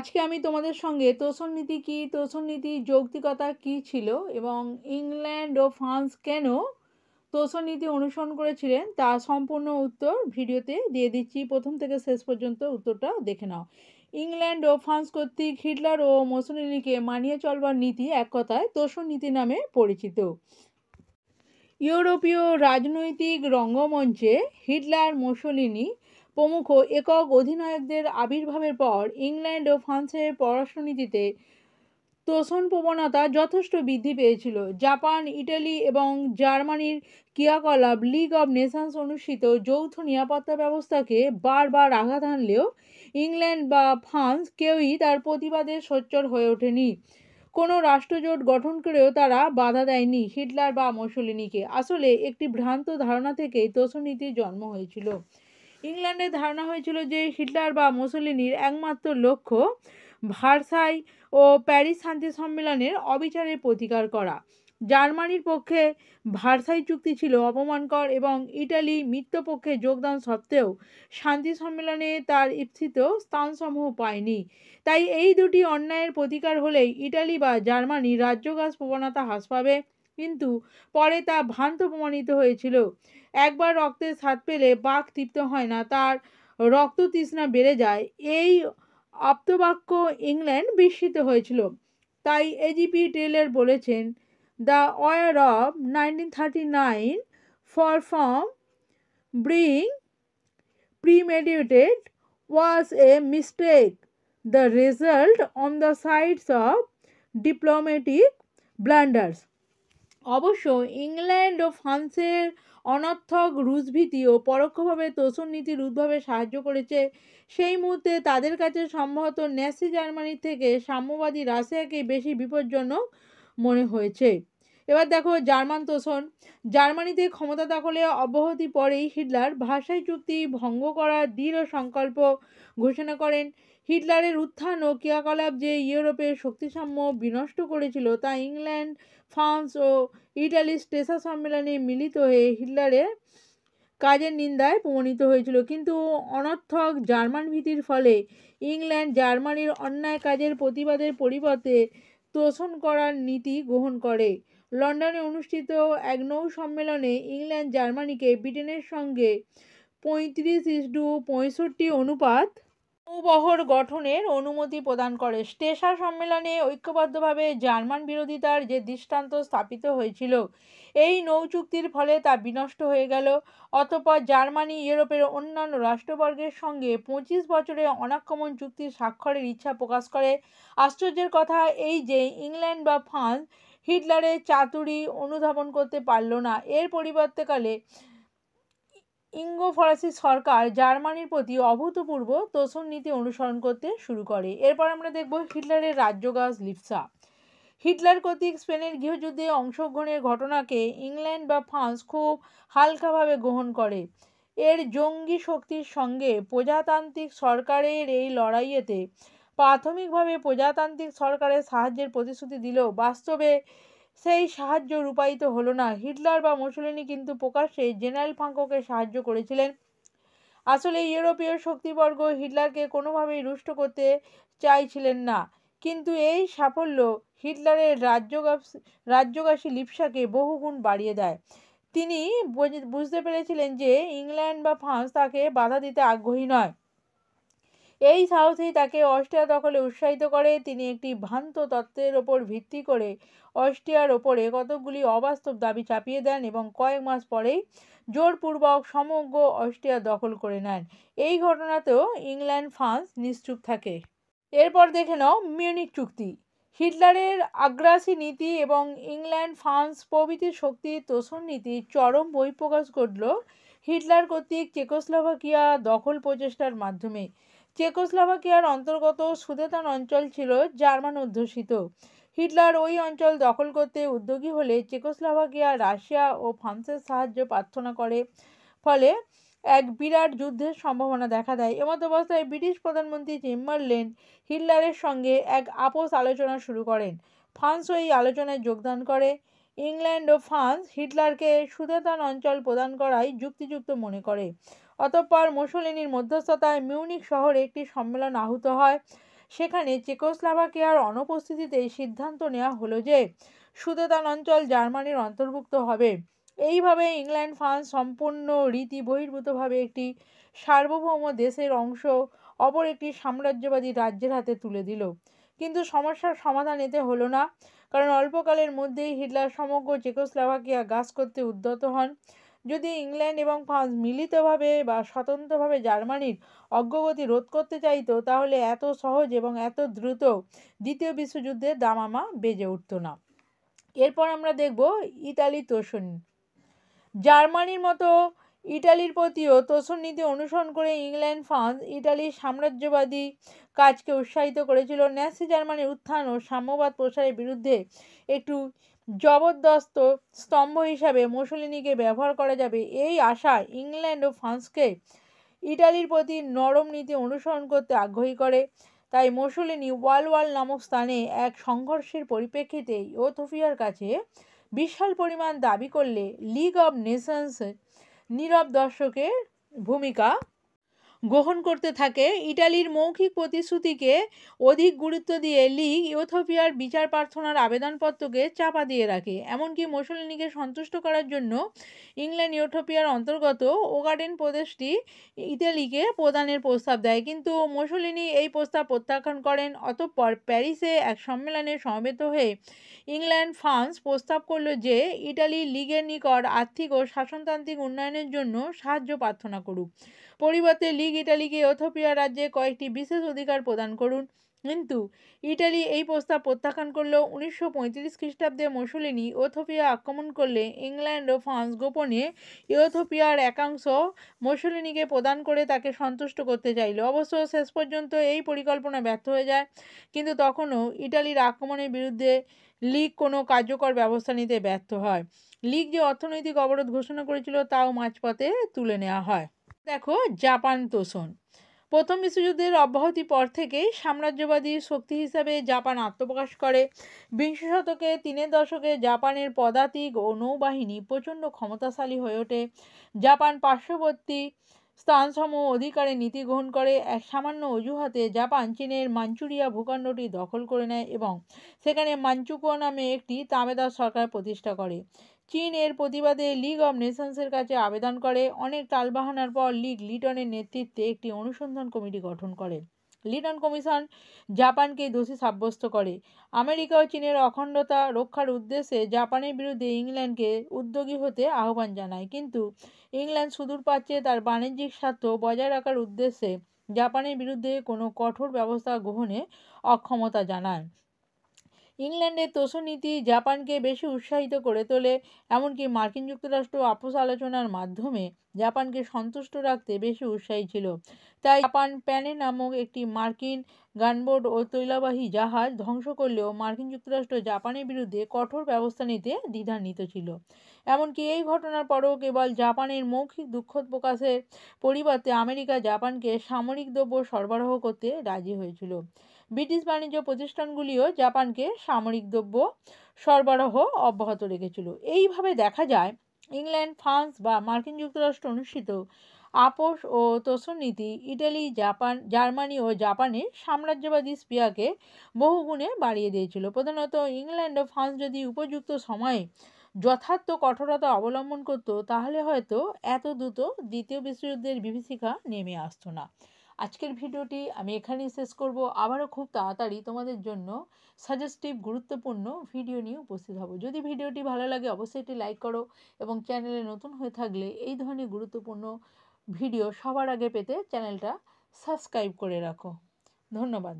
আজকে আমি তোমাদের সঙ্গে তোষণ নীতি কী, তোষণ নীতির যৌক্তিকতা কী ছিল এবং ইংল্যান্ড ও ফ্রান্স কেন তোষণ নীতি অনুসরণ করেছিলেন তা সম্পূর্ণ উত্তর ভিডিওতে দিয়ে দিচ্ছি। প্রথম থেকে শেষ পর্যন্ত উত্তরটা দেখে নাও। ইংল্যান্ড ও ফ্রান্স কর্তৃক হিটলার ও মুসোলিনিকে মানিয়ে চলবার নীতি এক কথায় তোষণ নীতি নামে পরিচিত। ইউরোপীয় রাজনৈতিক রঙ্গমঞ্চে হিটলার, মুসোলিনি প্রমুখ একক অধিনায়কদের আবির্ভাবের পর ইংল্যান্ড ও ফ্রান্সের পররাষ্ট্রনীতিতে তোষণ প্রবণতা যথেষ্ট বৃদ্ধি পেয়েছিল। জাপান, ইটালি এবং জার্মানির ক্রিয়াকলাপ লিগ অব নেশনস অনুষ্ঠিত যৌথ নিরাপত্তা ব্যবস্থাকে বারবার আঘাত হানলেও ইংল্যান্ড বা ফ্রান্স কেউই তার প্রতিবাদে সোচ্চার হয়ে ওঠেনি। কোনো রাষ্ট্রজোট গঠন করেও তারা বাধা দেয়নি হিটলার বা মুসোলিনিকে। আসলে একটি ভ্রান্ত ধারণা থেকেই তোষণ নীতির জন্ম হয়েছিল। ইংল্যান্ডের ধারণা হয়েছিল যে হিটলার বা মুসোলিনির একমাত্র লক্ষ্য ভার্সাই ও প্যারিস শান্তি সম্মেলনের অবিচারের প্রতিকার করা। জার্মানির পক্ষে ভার্সাই চুক্তি ছিল অপমানকর এবং ইটালি মিত্রপক্ষে যোগদান সত্ত্বেও শান্তি সম্মেলনে তার ইপ্সিত স্থানসমূহ পায়নি। তাই এই দুটি অন্যায়ের প্রতিকার হলেই ইটালি বা জার্মানি রাজ্যগাস প্রবণতা হ্রাস পাবে, কিন্তু পরে তা ভ্রান্ত প্রমাণিত হয়েছিল। একবার রক্তের স্বাদ পেলে বাঘ তৃপ্ত হয় না, তার রক্ত তৃষ্ণা বেড়ে যায়, এই আপ্তবাক্য ইংল্যান্ড বিস্মিত হয়েছিল। তাই এজিপি টেলর বলেছেন, দ্য ওয়ার অফ 1939 for from being premeditated was a mistake, the result on the sides of diplomatic blunders. অবশ্য ইংল্যান্ড ও ফ্রান্সের অনর্থক রুশভীতি ও পরোক্ষভাবে তোষণ নীতির উদ্ভবে সাহায্য করেছে। সেই মুহূর্তে তাদের কাছে সম্ভবত ন্যাসি জার্মানির থেকে সাম্যবাদী রাশিয়াকে বেশি বিপজ্জনক মনে হয়েছে। এবার দেখো জার্মান তোষণ। জার্মানিতে ক্ষমতা দখলে অব্যাহতি পরেই হিটলার ভার্সাই চুক্তি ভঙ্গ করার দৃঢ় সংকল্প ঘোষণা করেন। হিটলারের উত্থান ও ক্রিয়াকলাপ যে ইউরোপের শক্তিসাম্য বিনষ্ট করেছিল তা ইংল্যান্ড, ফ্রান্স ও ইটালির স্টেসা সম্মেলনে মিলিত হয়ে হিটলারের কাজের নিন্দায় প্রমাণিত হয়েছিল। কিন্তু অনর্থক জার্মান ভীতির ফলে ইংল্যান্ড জার্মানির অন্যায় কাজের প্রতিবাদের পরিবর্তে তোষণ করার নীতি গ্রহণ করে। লন্ডনে অনুষ্ঠিত এক নৌ সম্মেলনে ইংল্যান্ড জার্মানিকে ব্রিটেনের সঙ্গে 35:65 অনুপাত নৌবহর গঠনের অনুমতি প্রদান করে। স্টেসা সম্মেলনে ঐক্যবদ্ধভাবে জার্মান বিরোধিতার যে দৃষ্টান্ত স্থাপিত হয়েছিল, এই নৌ চুক্তির ফলে তা বিনষ্ট হয়ে গেল। অতঃপর জার্মানি ইউরোপের অন্যান্য রাষ্ট্রবর্গের সঙ্গে 25 বছরের অনাক্রমণ চুক্তি স্বাক্ষরের ইচ্ছা প্রকাশ করে। আশ্চর্যের কথা এই যে ইংল্যান্ড বা ফ্রান্স হিটলারের চাতুরি অনুধাবন করতে পারল না। এর পরিবর্তেকালে ইঙ্গো ফরাসি সরকার জার্মানির প্রতি অভূতপূর্ব তোষণ নীতি অনুসরণ করতে শুরু করে। এরপর আমরা দেখব হিটলারের রাজ্যগাস লিপ্সা। হিটলার কর্তৃক স্পেনের গৃহযুদ্ধে অংশগ্রহণের ঘটনাকে ইংল্যান্ড বা ফ্রান্স খুব হালকাভাবে গ্রহণ করে। এর জঙ্গি শক্তির সঙ্গে প্রজাতান্ত্রিক সরকারের এই লড়াইয়েতে প্রাথমিকভাবে প্রজাতান্ত্রিক সরকারের সাহায্যের প্রতিশ্রুতি দিলেও বাস্তবে সেই সাহায্য রূপায়িত হলো না। হিটলার বা মুসোলিনি কিন্তু প্রকাশ্যে জেনারেল ফ্রাঙ্কোকে সাহায্য করেছিলেন। আসলে ইউরোপীয় শক্তিবর্গ হিটলারকে কোনোভাবেই রুষ্ট করতে চাইছিলেন না, কিন্তু এই সাফল্য হিটলারের রাজ্যগাসী লিপ্সাকে বহুগুণ বাড়িয়ে দেয়। তিনি বুঝতে পেরেছিলেন যে ইংল্যান্ড বা ফ্রান্স তাকে বাধা দিতে আগ্রহী নয়। এই সাহসেই তাকে অস্ট্রিয়া দখলে উৎসাহিত করে। তিনি একটি ভ্রান্ত তত্ত্বের ওপর ভিত্তি করে অস্ট্রিয়ার ওপরে কতকগুলি অবাস্তব দাবি চাপিয়ে দেন এবং কয়েক মাস পরেই জোরপূর্বক সমগ্র অস্ট্রিয়া দখল করে নেন। এই ঘটনাতেও ইংল্যান্ড ফ্রান্স নিশ্চুপ থাকে। এরপর দেখে নাও মিউনিক চুক্তি। হিটলারের আগ্রাসী নীতি এবং ইংল্যান্ড, ফ্রান্স প্রভৃতি শক্তির তোষণ নীতির চরম বহিঃপ্রকাশ ঘটল হিটলার কর্তৃক চেকোস্লোভাকিয়া দখল প্রচেষ্টার মাধ্যমে। চেকোস্লোভাকিয়ার অন্তর্গত সুদেতান অঞ্চল ছিল জার্মান অধ্যুষিত। হিটলার ওই অঞ্চল দখল করতে উদ্যোগী হলে চেকোস্লোভাকিয়া রাশিয়া ও ফ্রান্সের সাহায্য প্রার্থনা করে। ফলে এক বিরাট যুদ্ধের সম্ভাবনা দেখা দেয়। এমতাবস্থায় ব্রিটিশ প্রধানমন্ত্রী চেম্বারলেন হিটলারের সঙ্গে এক আপোষ আলোচনা শুরু করেন। ফ্রান্সও এই আলোচনায় যোগদান করে। ইংল্যান্ড ও ফ্রান্স হিটলারকে সুদেতান অঞ্চল প্রদান করাই যুক্তিযুক্ত মনে করে। অতঃপর মুসোলিনির মধ্যস্থতায় মিউনিক শহরে একটি সম্মেলন আহুত হয়। সেখানে চেকোস্লোভাকিয়ার অনুপস্থিতিতে সিদ্ধান্ত নেওয়া হলো যে সুদেতান অঞ্চল জার্মানির অন্তর্ভুক্ত হবে। এইভাবে ইংল্যান্ড ফ্রান্স সম্পূর্ণ রীতি বহির্ভূতভাবে একটি সার্বভৌম দেশের অংশ অপর একটি সাম্রাজ্যবাদী রাজ্যের হাতে তুলে দিল। কিন্তু সমস্যার সমাধান এতে হলো না, কারণ অল্পকালের মধ্যেই হিটলার সমগ্র চেকোস্লোভাকিয়া গ্রাস করতে উদ্যত হন। যদি ইংল্যান্ড এবং ফ্রান্স মিলিতভাবে বা স্বতন্ত্রভাবে জার্মানির অগ্রগতি রোধ করতে চাইতো, তাহলে এত সহজ এবং এত দ্রুত দ্বিতীয় বিশ্বযুদ্ধের দামামা বেজে উঠত না। এরপর আমরা দেখব ইতালি তোষণ। জার্মানির মতো ইটালির প্রতিও তোষণ নীতি অনুসরণ করে ইংল্যান্ড ফ্রান্স ইটালির সাম্রাজ্যবাদী কাজকে উৎসাহিত করেছিল। ন্যাসি জার্মানির উত্থান ও সাম্যবাদ প্রসারের বিরুদ্ধে একটু জবরদস্ত স্তম্ভ হিসাবে মুসোলিনিকে ব্যবহার করা যাবে, এই আশা ইংল্যান্ড ও ফ্রান্সকে ইটালির প্রতি নরম নীতি অনুসরণ করতে আগ্রহী করে। তাই মুসোলিনি ওয়াল নামক স্থানে এক সংঘর্ষের পরিপ্রেক্ষিতে ইথিওপিয়ার কাছে বিশাল পরিমাণ দাবি করলে লিগ অব নেশনস নীরব দর্শকের ভূমিকা গ্রহণ করতে থাকে। ইটালির মৌখিক প্রতিশ্রুতিকে অধিক গুরুত্ব দিয়ে লিগ ইথিওপিয়ার বিচার প্রার্থনার আবেদনপত্রকে চাপা দিয়ে রাখে। এমনকি মুসোলিনিকে সন্তুষ্ট করার জন্য ইংল্যান্ড ইথিওপিয়ার অন্তর্গত ওগাডেন প্রদেশটি ইতালিকে প্রদানের প্রস্তাব দেয়, কিন্তু মুসোলিনি এই প্রস্তাব প্রত্যাখ্যান করেন। অতঃপর প্যারিসে এক সম্মেলনে সমবেত হয়ে ইংল্যান্ড ফ্রান্স প্রস্তাব করল যে ইটালি লিগের নিকট আর্থিক ও শাসনতান্ত্রিক উন্নয়নের জন্য সাহায্য প্রার্থনা করুক। পরিবর্তে লিগ ইটালিকে ইথিওপিয়া রাজ্যে কয়েকটি বিশেষ অধিকার প্রদান করুন। কিন্তু ইটালি এই প্রস্তাব প্রত্যাখ্যান করলেও 1935 খ্রিস্টাব্দে মুসোলিনি ইথিওপিয়া আক্রমণ করলে ইংল্যান্ড ও ফ্রান্স গোপনে ইথিওপিয়ার একাংশ মুসোলিনিকে প্রদান করে তাকে সন্তুষ্ট করতে চাইল। অবশ্য শেষ পর্যন্ত এই পরিকল্পনা ব্যর্থ হয়ে যায়, কিন্তু তখনও ইটালির আক্রমণের বিরুদ্ধে লিগ কোনো কার্যকর ব্যবস্থা নিতে ব্যর্থ হয়। লিগ যে অর্থনৈতিক অবরোধ ঘোষণা করেছিল তাও মাঝপথে তুলে নেওয়া হয়। দেখো জাপান তোষণ। প্রথম বিশ্বযুদ্ধের অব্যাহতির পর থেকেই সাম্রাজ্যবাদী শক্তি হিসাবে জাপান আত্মপ্রকাশ করে। বিংশ শতকের 3 দশকে জাপানের পদাতিক ও নৌবাহিনী প্রচণ্ড ক্ষমতাশালী হয়ে ওঠে। জাপান পার্শ্ববর্তী স্থানসমূহ অধিকারের নীতি গ্রহণ করে। এক সামান্য অজুহাতে জাপান চীনের মাঞ্চুরিয়া ভূখণ্ডটি দখল করে নেয় এবং সেখানে মাঞ্চুকুয়া নামে একটি তাবেদার সরকার প্রতিষ্ঠা করে। চীন এর প্রতিবাদে লিগ অব নেশনসের কাছে আবেদন করে। অনেক টালবাহানার পর লিগ লিটনের নেতৃত্বে একটি অনুসন্ধান কমিটি গঠন করে। লিটন কমিশন জাপানকে দোষী সাব্যস্ত করে। আমেরিকা ও চীনের অখণ্ডতা রক্ষার উদ্দেশ্যে জাপানের বিরুদ্ধে ইংল্যান্ডকে উদ্যোগী হতে আহ্বান জানায়, কিন্তু ইংল্যান্ড সুদূর প্রাচ্যে তার বাণিজ্যিক স্বার্থ বজায় রাখার উদ্দেশ্যে জাপানের বিরুদ্ধে কোনো কঠোর ব্যবস্থা গ্রহণে অক্ষমতা জানায়। ইংল্যান্ডের তোষণ নীতি জাপানকে বেশি উৎসাহিত করে তোলে, এমনকি মার্কিন যুক্তরাষ্ট্র আপোষ আলোচনার মাধ্যমে জাপানকে সন্তুষ্ট রাখতে বেশি উৎসাহী ছিল। তাই জাপান প্যানে নামক একটি মার্কিন গানবোট ও তৈলবাহী জাহাজ ধ্বংস করলেও মার্কিন যুক্তরাষ্ট্র জাপানের বিরুদ্ধে কঠোর ব্যবস্থা নিতে দ্বিধান্বিত ছিল। এমনকি এই ঘটনার পরেও কেবল জাপানের মৌখিক দুঃখ প্রকাশের পরিবর্তে আমেরিকা জাপানকে সামরিক দ্রব্য সরবরাহ করতে রাজি হয়েছিল। ব্রিটিশ বাণিজ্য প্রতিষ্ঠানগুলিও জাপানকে সামরিক দ্রব্য সরবরাহ অব্যাহত রেখেছিল। এইভাবে দেখা যায় ইংল্যান্ড ফ্রান্স বা মার্কিন যুক্তরাষ্ট্র অনুষ্ঠিত আপোষ ও তোষণ নীতি ইটালি জার্মানি ও জাপানের সাম্রাজ্যবাদী স্পৃহাকে বহুগুণে বাড়িয়ে দিয়েছিল। প্রধানত ইংল্যান্ড ও ফ্রান্স যদি উপযুক্ত সময়ে যথার্থ কঠোরতা অবলম্বন করত, তাহলে হয়তো এত দ্রুত দ্বিতীয় বিশ্বযুদ্ধের বিভীষিকা নেমে আসতো না। আজকের ভিডিওটি আমি এখানেই শেষ করব। আবারও খুব তাড়াতাড়ি তোমাদের জন্য সাজেস্টিভ গুরুত্বপূর্ণ ভিডিও নিয়ে উপস্থিত হব। যদি ভিডিওটি ভালো লাগে অবশ্যই একটি লাইক করো এবং চ্যানেলে নতুন হয়ে থাকলে এই ধরনের গুরুত্বপূর্ণ ভিডিও সবার আগে পেতে চ্যানেলটা সাবস্ক্রাইব করে রাখো। ধন্যবাদ।